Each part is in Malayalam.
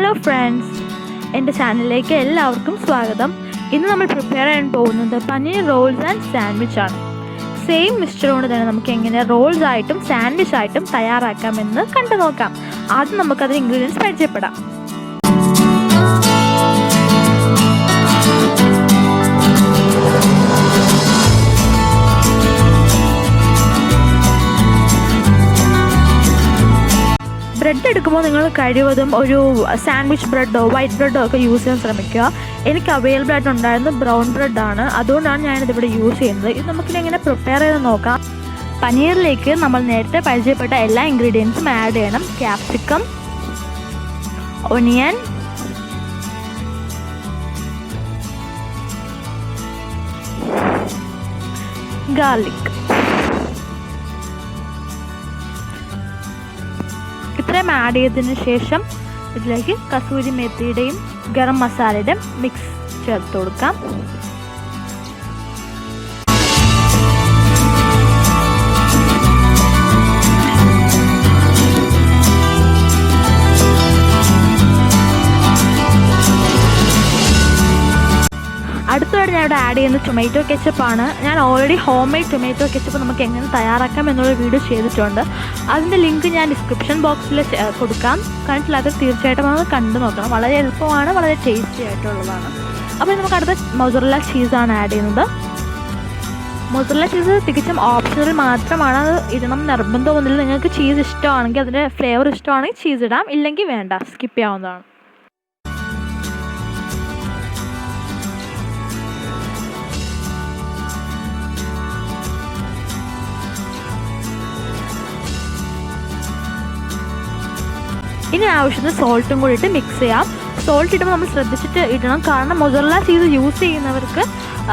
ഹലോ ഫ്രണ്ട്സ്, എൻ്റെ ചാനലിലേക്ക് എല്ലാവർക്കും സ്വാഗതം. ഇന്ന് നമ്മൾ പ്രിപ്പയർ ചെയ്യാൻ പോകുന്നത് പനീർ റോൾസ് ആൻഡ് സാൻഡ്വിച്ച് ആണ്. സെയിം മിക്സ്ചർ കൊണ്ട് തന്നെ നമുക്ക് എങ്ങനെ റോൾസ് ആയിട്ടും സാൻഡ്വിച്ച് ആയിട്ടും തയ്യാറാക്കാമെന്ന് കണ്ടു നോക്കാം. ആദ്യം നമുക്കതിന് ഇൻഗ്രീഡിയൻസ് പരിചയപ്പെടാം. ബ്രെഡ് എടുക്കുമ്പോൾ നിങ്ങൾ കഴിവതും ഒരു സാൻഡ്വിച്ച് ബ്രെഡോ വൈറ്റ് ബ്രെഡോ ഒക്കെ യൂസ് ചെയ്യാൻ ശ്രമിക്കുക. എനിക്ക് അവൈലബിൾ ആയിട്ടുണ്ടായിരുന്നത് ബ്രൗൺ ബ്രെഡാണ്, അതുകൊണ്ടാണ് ഞാനിതിവിടെ യൂസ് ചെയ്യുന്നത്. ഇത് നമുക്കിതെങ്ങനെ പ്രിപ്പയർ ചെയ്ത് നോക്കാം. പനീറിലേക്ക് നമ്മൾ നേരത്തെ പരിചയപ്പെട്ട എല്ലാ ഇൻഗ്രീഡിയൻസും ആഡ് ചെയ്യണം. Capsicum, onion, garlic. ഇത്രയും ആഡ് ചെയ്തതിന് ശേഷം ഇതിലേക്ക് കസൂരി മെത്തിയുടെയും ഗരം മസാലയുടെയും മിക്സ് ചേർത്ത് കൊടുക്കാം. അടുത്തതായിട്ട് ഞാൻ ഇവിടെ ആഡ് ചെയ്യുന്നത് ടൊമാറ്റോ കെച്ചപ്പാണ്. ഞാൻ already home made tomato ketchup നമുക്ക് എങ്ങനെ തയ്യാറാക്കാം എന്നുള്ള വീഡിയോ ചെയ്തിട്ടുണ്ട്. അതിൻ്റെ ലിങ്ക് ഞാൻ ഡിസ്ക്രിപ്ഷൻ ബോക്സിൽ കൊടുക്കാം. കണ്ടിട്ടില്ലാത്തത് തീർച്ചയായിട്ടും അത് കണ്ടു നോക്കണം. വളരെ എളുപ്പമാണ്, വളരെ ടേസ്റ്റി ആയിട്ടുള്ളതാണ്. അപ്പോൾ നമുക്ക് അടുത്ത മൊസറല്ല ചീസാണ് ആഡ് ചെയ്യുന്നത്. മൊസറല്ല ചീസ് തികച്ചും ഓപ്ഷണൽ മാത്രമാണ്, അത് ഇടണം നിർബന്ധമൊന്നുമില്ല. നിങ്ങൾക്ക് ചീസ് ഇഷ്ടമാണെങ്കിൽ, അതിൻ്റെ ഫ്ലേവർ ഇഷ്ടമാണെങ്കിൽ ചീസ് ഇടാം, ഇല്ലെങ്കിൽ വേണ്ട, സ്കിപ്പ് ചെയ്യാവുന്നതാണ്. ഇനി ആവശ്യത്തിന് സോൾട്ടും കൂടി ഇട്ട് മിക്സ് ചെയ്യാം. സോൾട്ട് ഇടുമ്പോൾ നമ്മൾ ശ്രദ്ധിച്ചിട്ട് ഇടണം, കാരണം മൊസറല്ല ചീസ് യൂസ് ചെയ്യുന്നവർക്ക്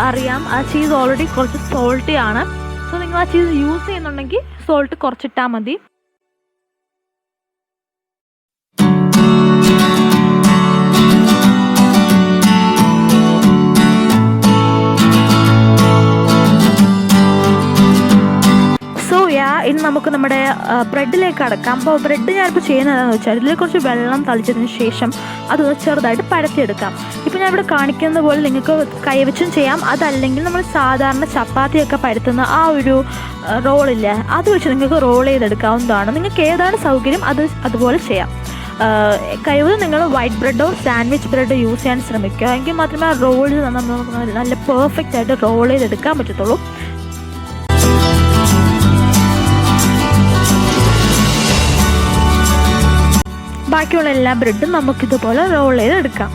അറിയാം ആ ചീസ് ഓൾറെഡി കുറച്ച് സോൾട്ടി ആണ്. സോ നിങ്ങൾ ആ ചീസ് യൂസ് ചെയ്യുന്നുണ്ടെങ്കിൽ സോൾട്ട് കുറച്ചിട്ടാൽ മതി. ഇനി നമുക്ക് നമ്മുടെ ബ്രെഡിലേക്ക് അടക്കാം. അപ്പോൾ ബ്രെഡ് ഞാനിപ്പോൾ ചെയ്യുന്നത് എന്താണെന്ന് വെച്ചാൽ, ഇതിൽ കുറച്ച് വെള്ളം തളിച്ചതിന് ശേഷം അതൊന്ന് ചെറുതായിട്ട് പരത്തിയെടുക്കാം. ഇപ്പോൾ ഞാനിവിടെ കാണിക്കുന്നത് പോലെ നിങ്ങൾക്ക് കൈവച്ചും ചെയ്യാം, അതല്ലെങ്കിൽ നമ്മൾ സാധാരണ ചപ്പാത്തിയൊക്കെ പരത്തുന്ന ആ ഒരു റോളില്ലേ, അത് വെച്ച് നിങ്ങൾക്ക് റോൾ ചെയ്തെടുക്കാവുന്നതാണ്. നിങ്ങൾക്ക് ഏതാണ് സൗകര്യം അതുപോലെ ചെയ്യാം. കഴിവതും നിങ്ങൾ വൈറ്റ് ബ്രെഡോ സാൻഡ്വിച്ച് ബ്രെഡോ യൂസ് ചെയ്യാൻ ശ്രമിക്കുക. എങ്കിൽ മാത്രമേ ആ റോൾസ് നമുക്ക് നല്ല പെർഫെക്റ്റ് ആയിട്ട് റോൾ ചെയ്തെടുക്കാൻ പറ്റത്തുള്ളൂ. ബാക്കിയുള്ള എല്ലാ ബ്രെഡും നമുക്കിതുപോലെ റോൾ ചെയ്തെടുക്കാം.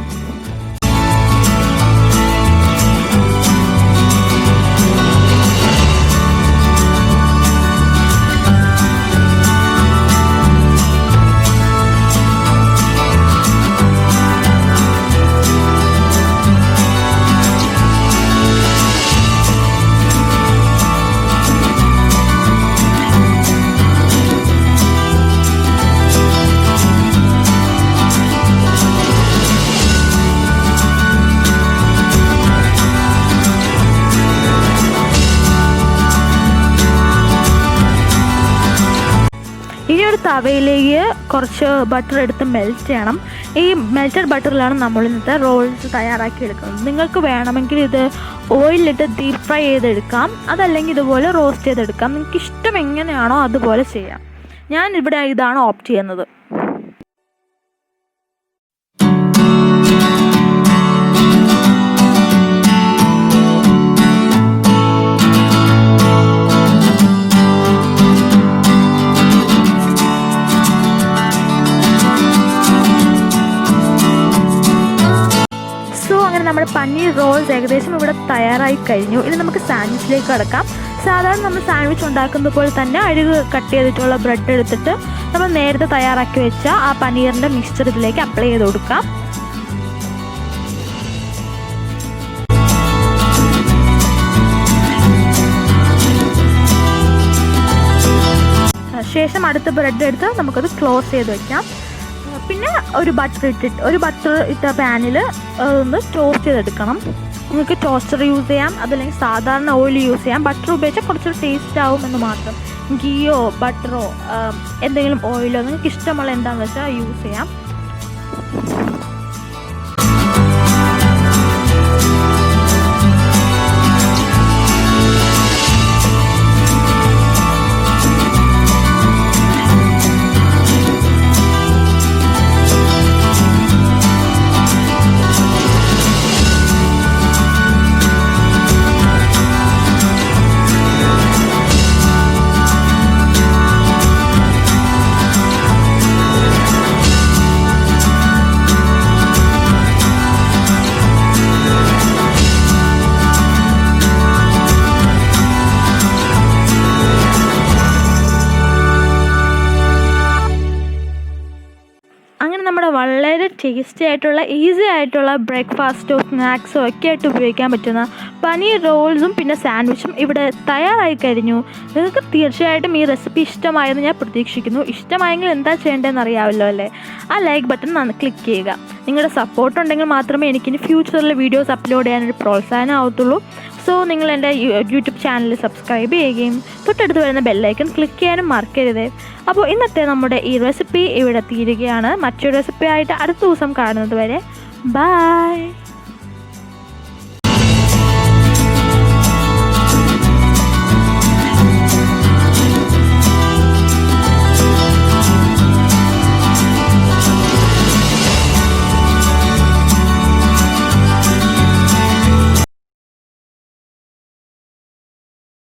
ഇനി ഒരു തവയിലേക്ക് കുറച്ച് ബട്ടർ എടുത്ത് മെൽറ്റ് ചെയ്യണം. ഈ മെൽറ്റഡ് ബട്ടറിലാണ് നമ്മൾ ഇന്നത്തെ റോൾസ് തയ്യാറാക്കി എടുക്കുന്നത്. നിങ്ങൾക്ക് വേണമെങ്കിൽ ഇത് ഓയിലിട്ട് ഡീപ്പ് ഫ്രൈ ചെയ്തെടുക്കാം, അതല്ലെങ്കിൽ ഇതുപോലെ റോസ്റ്റ് ചെയ്തെടുക്കാം. നിങ്ങൾക്ക് ഇഷ്ടം എങ്ങനെയാണോ അതുപോലെ ചെയ്യാം. ഞാൻ ഇവിടെ ഇതാണ് ഓപ്റ്റ് ചെയ്യുന്നത്. അങ്ങനെ നമ്മുടെ പനീർ റോൾസ് ഏകദേശം ഇവിടെ തയ്യാറായി കഴിഞ്ഞു. ഇനി നമുക്ക് സാൻഡ്വിച്ചിലേക്ക് കടക്കാം. സാധാരണ നമ്മൾ സാൻഡ്വിച്ച് ഉണ്ടാക്കുന്നത് പോലെ തന്നെ അരിക് കട്ട് ചെയ്തിട്ടുള്ള ബ്രെഡ് എടുത്തിട്ട് നമ്മൾ നേരത്തെ തയ്യാറാക്കി വെച്ച ആ പനീറിൻ്റെ മിക്സ്ചർ ഇതിലേക്ക് അപ്ലൈ ചെയ്ത് കൊടുക്കാം. ശേഷം അടുത്ത ബ്രെഡ് എടുത്ത് നമുക്കത് ക്ലോസ് ചെയ്ത് വയ്ക്കാം. പിന്നെ ഒരു ബട്ടർ ഇട്ട പാനിൽ ഒന്ന് ടോസ്റ്റ് ചെയ്തെടുക്കണം. നിങ്ങൾക്ക് ടോസ്റ്റർ യൂസ് ചെയ്യാം, അതല്ലെങ്കിൽ സാധാരണ ഓയിൽ യൂസ് ചെയ്യാം. ബട്ടർ ഉപയോഗിച്ചാൽ കുറച്ചൊരു ടേസ്റ്റ് ആവും എന്ന് മാത്രം. ഗീയോ ബട്ടറോ എന്തെങ്കിലും ഓയിലോ നിങ്ങൾക്ക് ഇഷ്ടമുള്ള എന്താണെന്ന് വെച്ചാൽ യൂസ് ചെയ്യാം. വളരെ ടേസ്റ്റി ആയിട്ടുള്ള ഈസി ആയിട്ടുള്ള ബ്രേക്ക്ഫാസ്റ്റോ സ്നാക്സോ ഒക്കെ ആയിട്ട് ഉപയോഗിക്കാൻ പറ്റുന്ന പനീർ റോൾസും പിന്നെ സാൻഡ്വിച്ചും ഇവിടെ തയ്യാറായി കഴിഞ്ഞു. നിങ്ങൾക്ക് തീർച്ചയായിട്ടും ഈ റെസിപ്പി ഇഷ്ടമായെന്ന് ഞാൻ പ്രതീക്ഷിക്കുന്നു. ഇഷ്ടമായെങ്കിൽ എന്താ ചെയ്യേണ്ടതെന്ന് അറിയാമല്ലോ അല്ലേ? ആ ലൈക്ക് ബട്ടൺ ക്ലിക്ക് ചെയ്യുക. നിങ്ങളുടെ സപ്പോർട്ട് ഉണ്ടെങ്കിൽ മാത്രമേ എനിക്കിനി ഫ്യൂച്ചറിൽ വീഡിയോസ് അപ്ലോഡ് ചെയ്യാനൊരു പ്രോത്സാഹനം ആവത്തുള്ളൂ. സോ നിങ്ങൾ എൻ്റെ യൂട്യൂബ് ചാനൽ സബ്സ്ക്രൈബ് ചെയ്യുകയും തൊട്ടടുത്ത് വരുന്ന ബെല്ലൈക്കൺ ക്ലിക്ക് ചെയ്യാനും മറക്കരുത്. അപ്പോൾ ഇന്നത്തെ നമ്മുടെ ഈ റെസിപ്പി ഇവിടെ തീരുകയാണ്. മറ്റൊരു റെസിപ്പി ആയിട്ട് അടുത്ത ദിവസം കാണുന്നത് വരെ ബൈ.